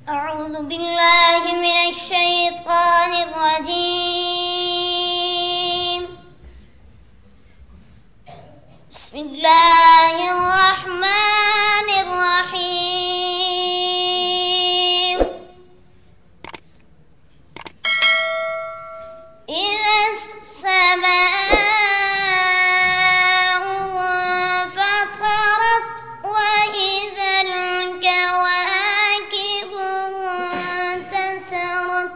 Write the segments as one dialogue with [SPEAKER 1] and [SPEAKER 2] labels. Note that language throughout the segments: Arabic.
[SPEAKER 1] أعوذ بالله من الشيطان الرجيم. بسم الله الرحمن الرحيم. إذا السماء انفطرت وإذا الكواكب انتثرت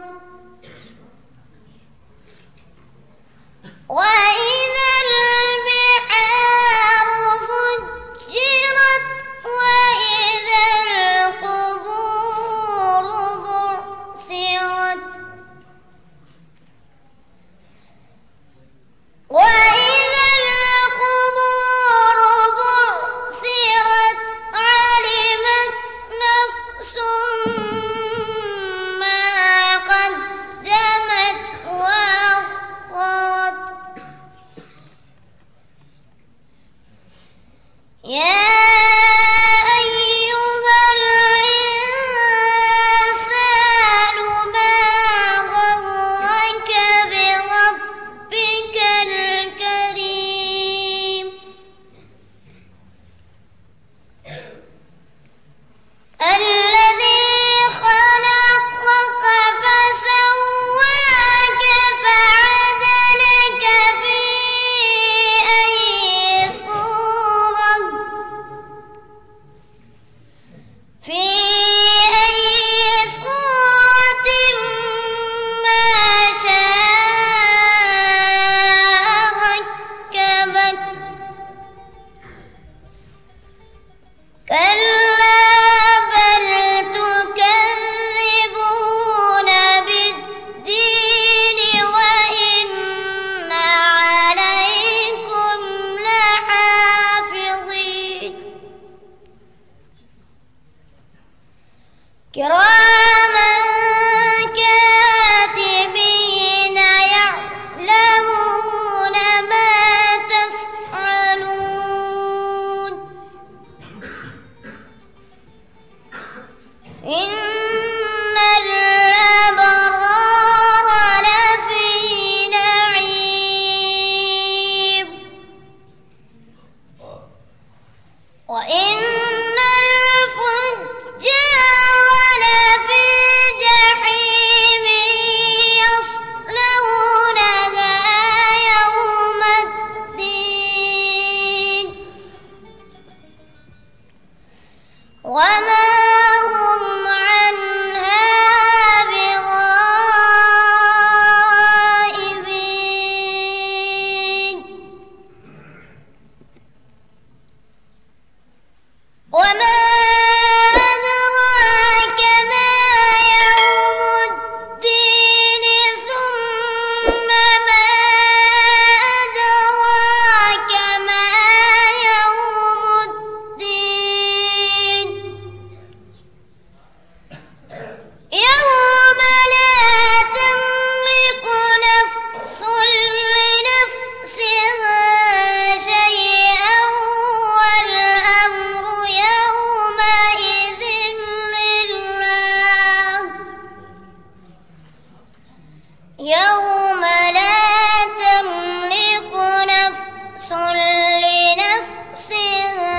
[SPEAKER 1] وإذا البحار فجرت وإذا القبور بعثرت علمت نفس ما قدمت وأخرت. يا أيها الإنسان ما غرك بربك الكريم الذي خلقك فسواك فعدلك في أي صورة ما شاء ركبك. كلا بل تكذبون بالدين وإن عليكم لحافظين كراما كاتبين يعلمون ما تفعلون. إن الأبرار لفي نعيم وإن الفجار لفي جحيم يصلونها يوم الدين وما هم عنها بغائبين. وما أدراك ما يوم الدين ثم ما أدراك ما يوم الدين يوم لا تملك نفس لنفسها شيئا والأمر يومئذ لله. يوم لا تملك نفس لنفسها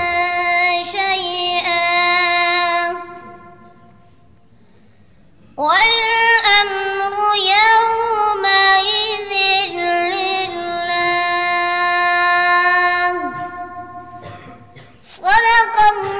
[SPEAKER 1] شيئا والأمر يومئذ لله. صدق الله.